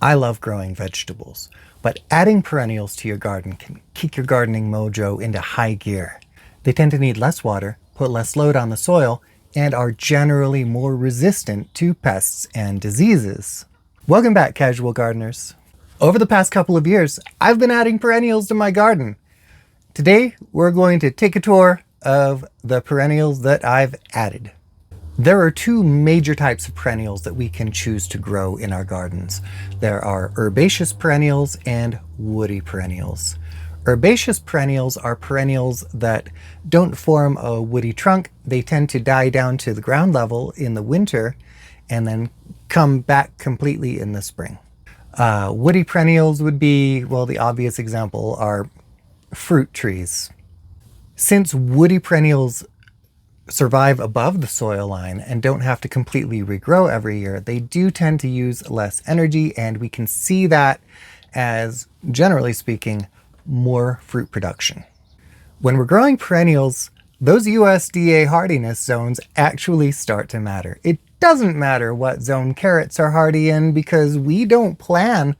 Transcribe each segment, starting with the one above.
I love growing vegetables, but adding perennials to your garden can kick your gardening mojo into high gear. They tend to need less water, put less load on the soil, and are generally more resistant to pests and diseases. Welcome back, casual gardeners. Over the past couple of years, I've been adding perennials to my garden. Today, we're going to take a tour of the perennials that I've added. There are two major types of perennials that we can choose to grow in our gardens. There are herbaceous perennials and woody perennials. Herbaceous perennials are perennials that don't form a woody trunk. They tend to die down to the ground level in the winter and then come back completely in the spring. Woody perennials would be, well, the obvious example are fruit trees. Since woody perennials survive above the soil line and don't have to completely regrow every year, they do tend to use less energy, and we can see that as, generally speaking, more fruit production. When we're growing perennials, those USDA hardiness zones actually start to matter. It doesn't matter what zone carrots are hardy in, because we don't plan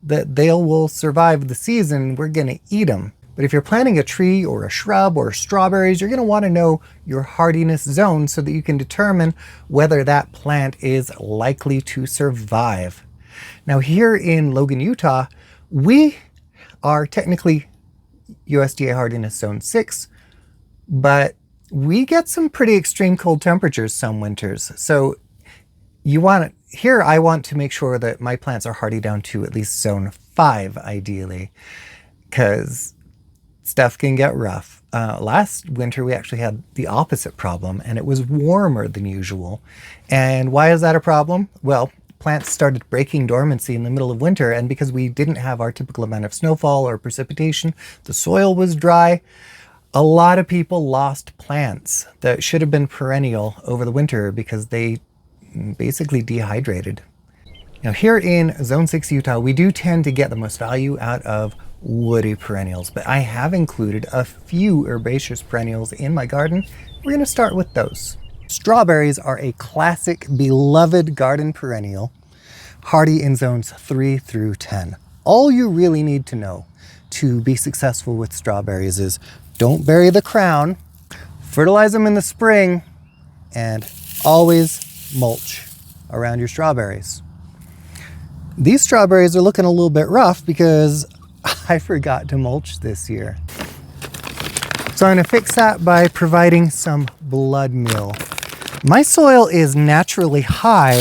that they will survive the season. We're going to eat them. But if you're planting a tree or a shrub or strawberries, you're going to want to know your hardiness zone so that you can determine whether that plant is likely to survive. Now, here in Logan, Utah, we are technically USDA hardiness zone 6, but we get some pretty extreme cold temperatures some winters. So here I want to make sure that my plants are hardy down to at least zone 5, ideally, because stuff can get rough. Last winter, we actually had the opposite problem, and it was warmer than usual. And why is that a problem? Well, plants started breaking dormancy in the middle of winter, and because we didn't have our typical amount of snowfall or precipitation, the soil was dry. A lot of people lost plants that should have been perennial over the winter because they basically dehydrated. Now, here in Zone 6 Utah, we do tend to get the most value out of woody perennials, but I have included a few herbaceous perennials in my garden. We're going to start with those. Strawberries are a classic, beloved garden perennial, hardy in zones 3 through 10. All you really need to know to be successful with strawberries is don't bury the crown, fertilize them in the spring, and always mulch around your strawberries. These strawberries are looking a little bit rough because I forgot to mulch this year. So I'm going to fix that by providing some blood meal. My soil is naturally high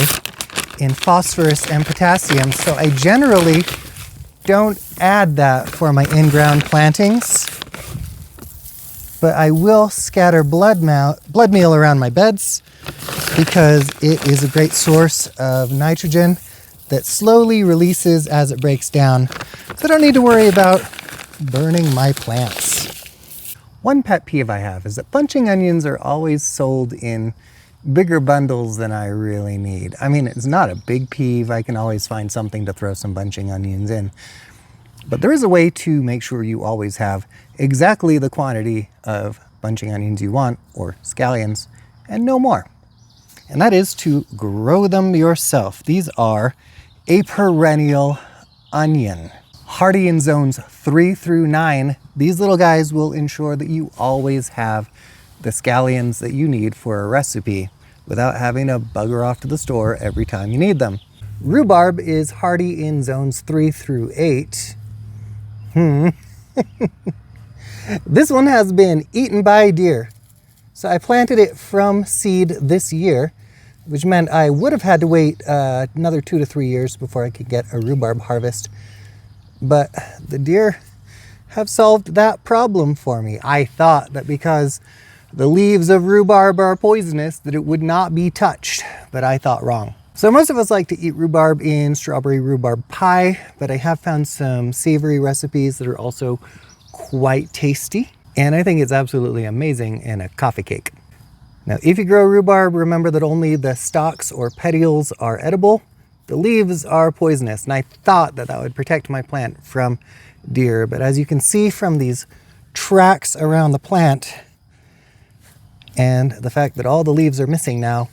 in phosphorus and potassium, so I generally don't add that for my in-ground plantings. But I will scatter blood meal around my beds because it is a great source of nitrogen that slowly releases as it breaks down, so I don't need to worry about burning my plants. One pet peeve I have is that bunching onions are always sold in bigger bundles than I really need. I mean, it's not a big peeve. I can always find something to throw some bunching onions in. But there is a way to make sure you always have exactly the quantity of bunching onions you want, or scallions, and no more. And that is to grow them yourself. These are a perennial onion. Hardy in zones 3 through 9, these little guys will ensure that you always have the scallions that you need for a recipe without having to bugger off to the store every time you need them. Rhubarb is hardy in zones 3 through 8. This one has been eaten by deer. So I planted it from seed this year, which meant I would have had to wait another 2 to 3 years before I could get a rhubarb harvest. But the deer have solved that problem for me. I thought that because the leaves of rhubarb are poisonous, that it would not be touched, but I thought wrong. So most of us like to eat rhubarb in strawberry rhubarb pie, but I have found some savory recipes that are also quite tasty. And I think it's absolutely amazing in a coffee cake. Now, if you grow rhubarb, remember that only the stalks or petioles are edible. The leaves are poisonous, and I thought that that would protect my plant from deer. But as you can see from these tracks around the plant and the fact that all the leaves are missing now,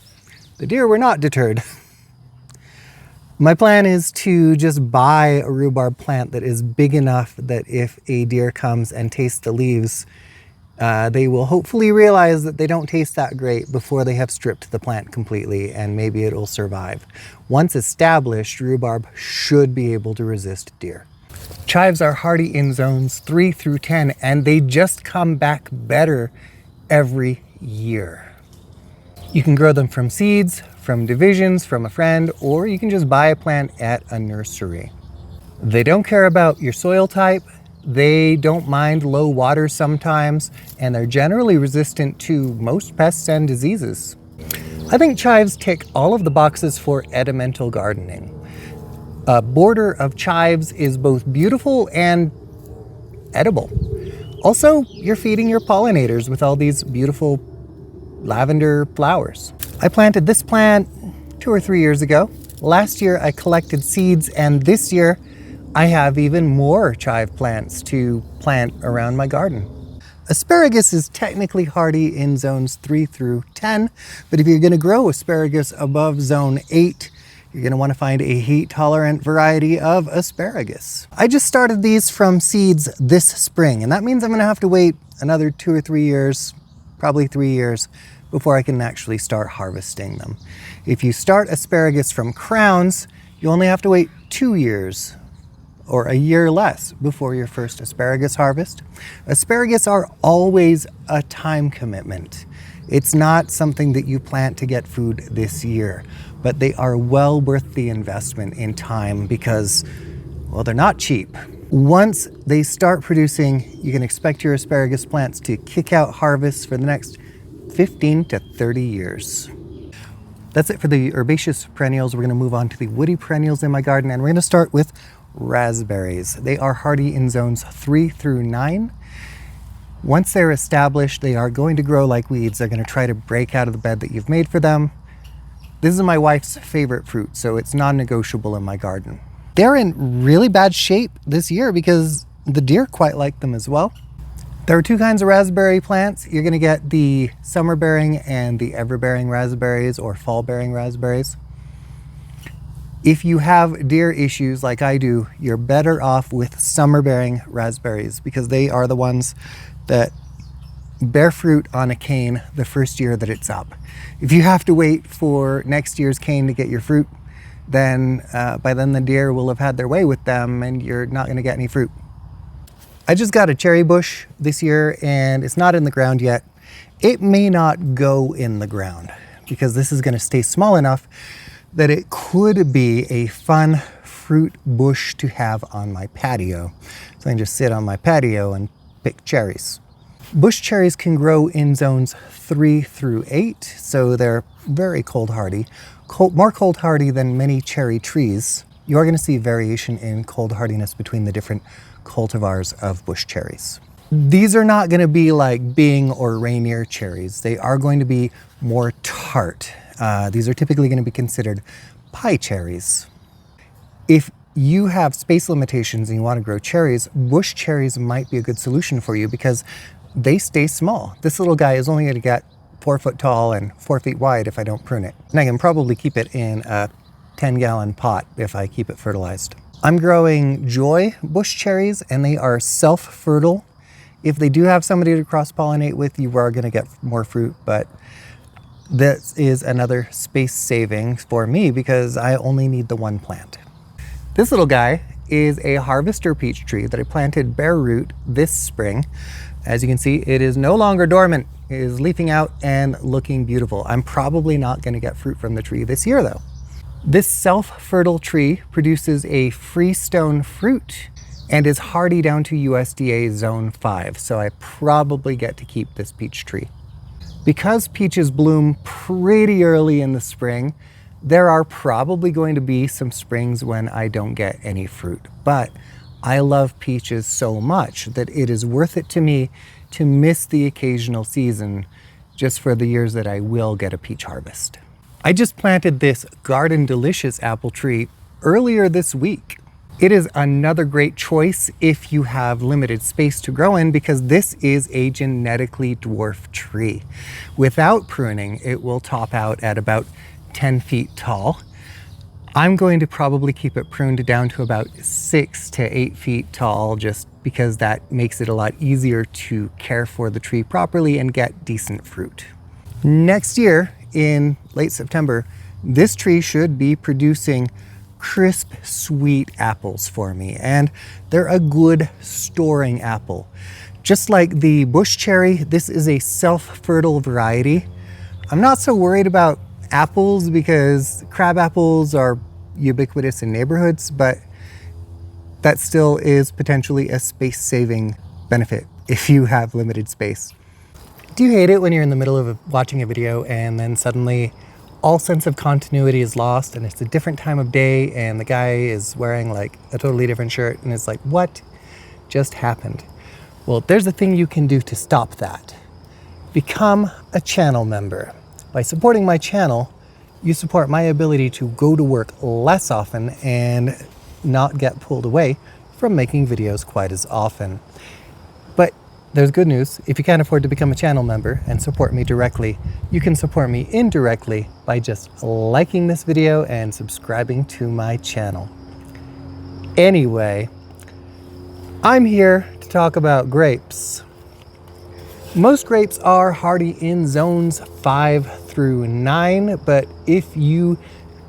the deer were not deterred. My plan is to just buy a rhubarb plant that is big enough that if a deer comes and tastes the leaves, they will hopefully realize that they don't taste that great before they have stripped the plant completely, and maybe it'll survive. Once established, rhubarb should be able to resist deer. Chives are hardy in zones 3 through 10, and they just come back better every year. You can grow them from seeds, from divisions, from a friend, or you can just buy a plant at a nursery. They don't care about your soil type, they don't mind low water sometimes, and they're generally resistant to most pests and diseases. I think chives tick all of the boxes for edimental gardening. A border of chives is both beautiful and edible. Also, you're feeding your pollinators with all these beautiful lavender flowers. I planted this plant 2 or 3 years ago. Last year I collected seeds, and this year I have even more chive plants to plant around my garden. Asparagus is technically hardy in zones 3 through 10, but if you're going to grow asparagus above zone 8, you're going to want to find a heat-tolerant variety of asparagus. I just started these from seeds this spring, and that means I'm going to have to wait another 2 or 3 years, probably 3 years, before I can actually start harvesting them. If you start asparagus from crowns, you only have to wait 2 years or a year less before your first asparagus harvest. Asparagus are always a time commitment. It's not something that you plant to get food this year, but they are well worth the investment in time because, well, they're not cheap. Once they start producing, you can expect your asparagus plants to kick out harvests for the next 15 to 30 years. That's it for the herbaceous perennials. We're going to move on to the woody perennials in my garden, and we're going to start with raspberries. They are hardy in zones 3 through 9. Once they're established, they are going to grow like weeds. They're going to try to break out of the bed that you've made for them. This is my wife's favorite fruit, so it's non-negotiable in my garden. They're in really bad shape this year because the deer quite like them as well. There are 2 kinds of raspberry plants. You're going to get the summer-bearing and the ever-bearing raspberries, or fall-bearing raspberries. If you have deer issues like I do, you're better off with summer-bearing raspberries because they are the ones that bear fruit on a cane the first year that it's up. If you have to wait for next year's cane to get your fruit, then by then the deer will have had their way with them and you're not going to get any fruit. I just got a cherry bush this year and it's not in the ground yet. It may not go in the ground because this is going to stay small enough that it could be a fun fruit bush to have on my patio. So I can just sit on my patio and pick cherries. Bush cherries can grow in zones 3 through 8, so they're very cold hardy. More cold hardy than many cherry trees. You are going to see variation in cold hardiness between the different cultivars of bush cherries. These are not going to be like Bing or Rainier cherries. They are going to be more tart. These are typically going to be considered pie cherries. If you have space limitations and you want to grow cherries, bush cherries might be a good solution for you because they stay small. This little guy is only going to get 4 foot tall and 4 feet wide if I don't prune it. And I can probably keep it in a 10-gallon pot if I keep it fertilized. I'm growing Joy bush cherries and they are self-fertile. If they do have somebody to cross-pollinate with, you are going to get more fruit, but this is another space saving for me because I only need the 1 plant. This little guy is a harvester peach tree that I planted bare root this spring. As you can see, it is no longer dormant. It is leafing out and looking beautiful. I'm probably not going to get fruit from the tree this year though. This self-fertile tree produces a freestone fruit and is hardy down to USDA zone 5, so I probably get to keep this peach tree. Because peaches bloom pretty early in the spring, there are probably going to be some springs when I don't get any fruit, but I love peaches so much that it is worth it to me to miss the occasional season just for the years that I will get a peach harvest. I just planted this Garden Delicious apple tree earlier this week. It is another great choice if you have limited space to grow in because this is a genetically dwarf tree. Without pruning, it will top out at about 10 feet tall. I'm going to probably keep it pruned down to about 6 to 8 feet tall, just because that makes it a lot easier to care for the tree properly and get decent fruit. Next year, in late September, this tree should be producing crisp, sweet apples for me, and they're a good storing apple. Just like the bush cherry, this is a self-fertile variety. I'm not so worried about apples because crab apples are ubiquitous in neighborhoods, but that still is potentially a space-saving benefit if you have limited space. Do you hate it when you're in the middle of watching a video and then suddenly all sense of continuity is lost and it's a different time of day and the guy is wearing like a totally different shirt and it's like, what just happened? Well, there's a thing you can do to stop that. Become a channel member. By supporting my channel, you support my ability to go to work less often and not get pulled away from making videos quite as often. But there's good news. If you can't afford to become a channel member and support me directly, you can support me indirectly by just liking this video and subscribing to my channel. Anyway, I'm here to talk about grapes. Most grapes are hardy in zones 5 through 9, but if you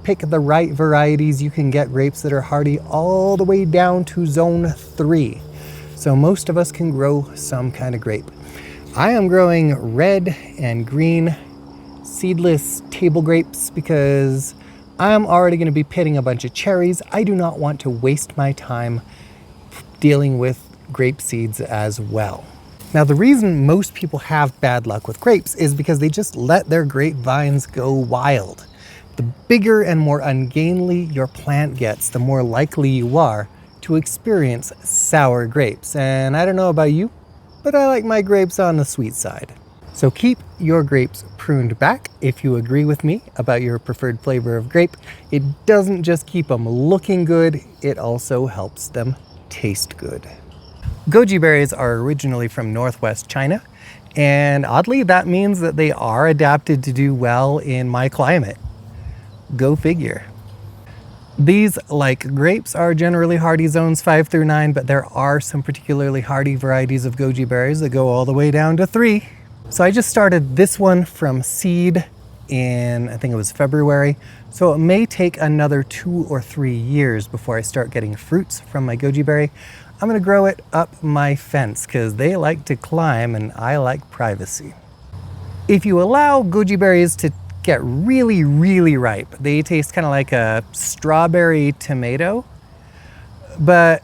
pick the right varieties, you can get grapes that are hardy all the way down to zone 3. So most of us can grow some kind of grape. I am growing red and green seedless table grapes because I'm already going to be pitting a bunch of cherries. I do not want to waste my time dealing with grape seeds as well. Now, the reason most people have bad luck with grapes is because they just let their grapevines go wild. The bigger and more ungainly your plant gets, the more likely you are to experience sour grapes. And I don't know about you, but I like my grapes on the sweet side. So keep your grapes pruned back if you agree with me about your preferred flavor of grape. It doesn't just keep them looking good, it also helps them taste good. Goji berries are originally from northwest China, and oddly that means that they are adapted to do well in my climate. Go figure. These, like grapes, are generally hardy zones 5 through 9, but there are some particularly hardy varieties of goji berries that go all the way down to 3. So I just started this one from seed in, I think it was February, so it may take another 2 or 3 years before I start getting fruits from my goji berry. I'm gonna grow it up my fence because they like to climb and I like privacy. If you allow goji berries to get really, really ripe, they taste kind of like a strawberry tomato, but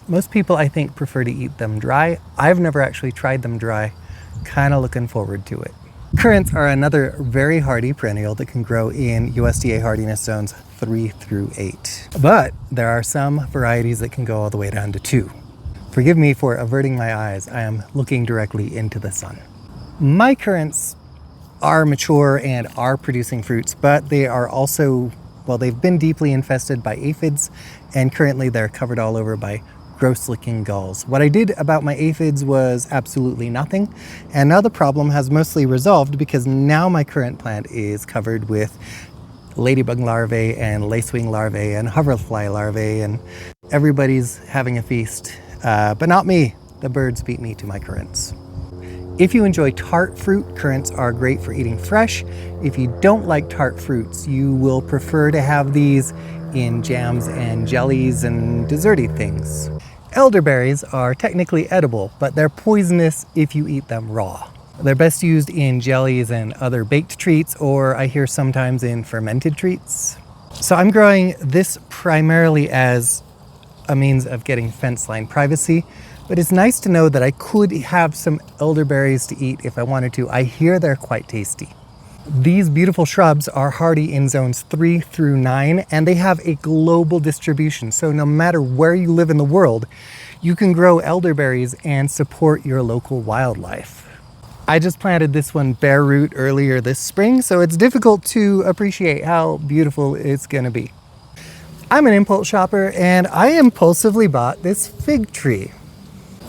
most people I think prefer to eat them dry. I've never actually tried them dry. Kind of looking forward to it. Currants are another very hardy perennial that can grow in USDA hardiness zones 3 through 8. But there are some varieties that can go all the way down to 2. Forgive me for averting my eyes. I am looking directly into the sun. My currants are mature and are producing fruits, but they are also, well, they've been deeply infested by aphids, and currently they're covered all over by gross-looking gulls. What I did about my aphids was absolutely nothing, and now the problem has mostly resolved because now my currant plant is covered with ladybug larvae and lacewing larvae and hoverfly larvae, and everybody's having a feast, but not me. The birds beat me to my currants. If you enjoy tart fruit, currants are great for eating fresh. If you don't like tart fruits, you will prefer to have these in jams and jellies and desserty things. Elderberries are technically edible, but they're poisonous if you eat them raw. They're best used in jellies and other baked treats, or I hear sometimes in fermented treats. So I'm growing this primarily as a means of getting fence line privacy, but it's nice to know that I could have some elderberries to eat if I wanted to. I hear they're quite tasty. These beautiful shrubs are hardy in zones 3 through 9, and they have a global distribution. So no matter where you live in the world, you can grow elderberries and support your local wildlife. I just planted this one bare root earlier this spring, so it's difficult to appreciate how beautiful it's gonna be. I'm an impulse shopper, and I impulsively bought this fig tree.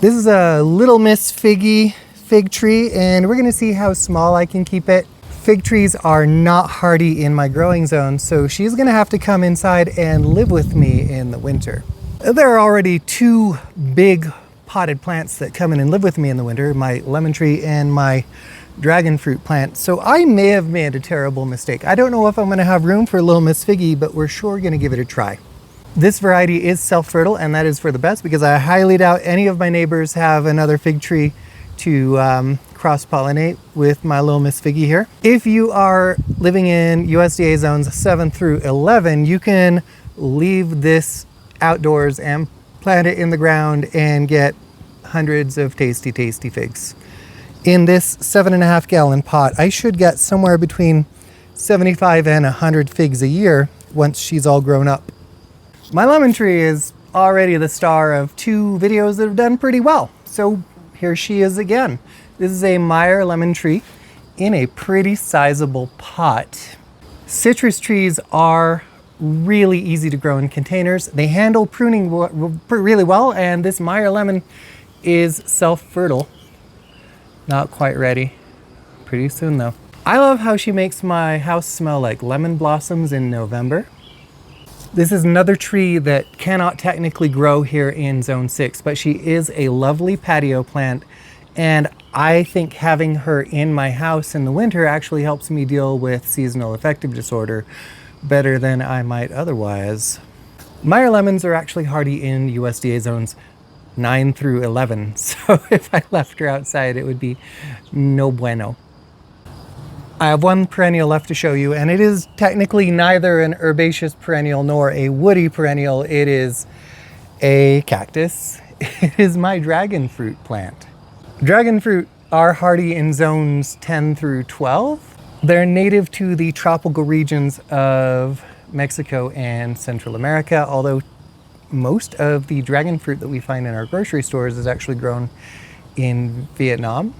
This is a Little Miss Figgy fig tree, and we're gonna see how small I can keep it. Fig trees are not hardy in my growing zone, so she's gonna have to come inside and live with me in the winter. There are already two big potted plants that come in and live with me in the winter, my lemon tree and my dragon fruit plant. So I may have made a terrible mistake. I don't know if I'm gonna have room for little Miss Figgy, but we're sure gonna give it a try. This variety is self-fertile, and that is for the best because I highly doubt any of my neighbors have another fig tree to cross-pollinate with my little Miss Figgy here. If you are living in USDA zones 7 through 11, you can leave this outdoors and plant it in the ground and get hundreds of tasty, tasty figs. In this 7.5 gallon pot, I should get somewhere between 75 and 100 figs a year once she's all grown up. My lemon tree is already the star of 2 videos that have done pretty well. So here she is again. This is a Meyer lemon tree in a pretty sizable pot. Citrus trees are really easy to grow in containers. They handle pruning really well, and this Meyer lemon is self-fertile. Not quite ready. Pretty soon though. I love how she makes my house smell like lemon blossoms in November. This is another tree that cannot technically grow here in Zone 6, but she is a lovely patio plant, and I think having her in my house in the winter actually helps me deal with seasonal affective disorder better than I might otherwise. Meyer lemons are actually hardy in USDA zones 9 through 11, so if I left her outside, it would be no bueno. I have one perennial left to show you, and it is technically neither an herbaceous perennial nor a woody perennial. It is a cactus. It is my dragon fruit plant. Dragon fruit are hardy in zones 10 through 12. They're native to the tropical regions of Mexico and Central America, although most of the dragon fruit that we find in our grocery stores is actually grown in Vietnam.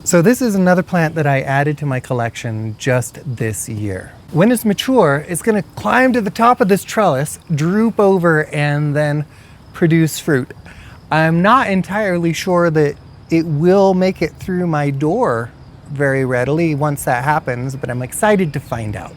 So this is another plant that I added to my collection just this year. When it's mature, it's gonna climb to the top of this trellis, droop over, and then produce fruit. I'm not entirely sure that it will make it through my door very readily once that happens, but I'm excited to find out.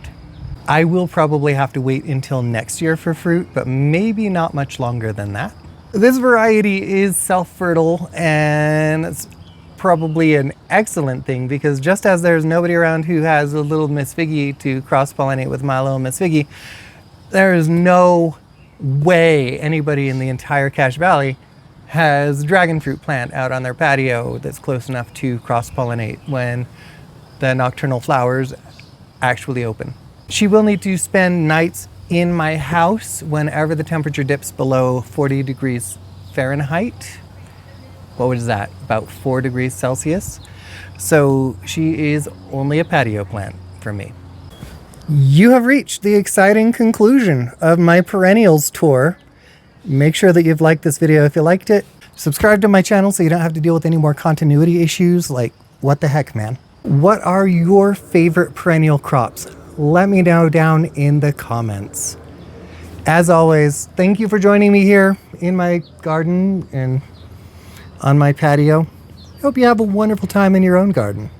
I will probably have to wait until next year for fruit, but maybe not much longer than that. This variety is self-fertile, and it's probably an excellent thing because just as there's nobody around who has a little Miss Figgy to cross-pollinate with my little Miss Figgy, there is no way anybody in the entire Cache Valley has a dragon fruit plant out on their patio that's close enough to cross-pollinate when the nocturnal flowers actually open. She will need to spend nights in my house whenever the temperature dips below 40 degrees Fahrenheit. What was that? About 4 degrees Celsius. So she is only a patio plant for me. You have reached the exciting conclusion of my perennials tour. Make sure that you've liked this video if you liked it. Subscribe to my channel so you don't have to deal with any more continuity issues like, what the heck, man? What are your favorite perennial crops? Let me know down in the comments. As always, thank you for joining me here in my garden and on my patio. Hope you have a wonderful time in your own garden.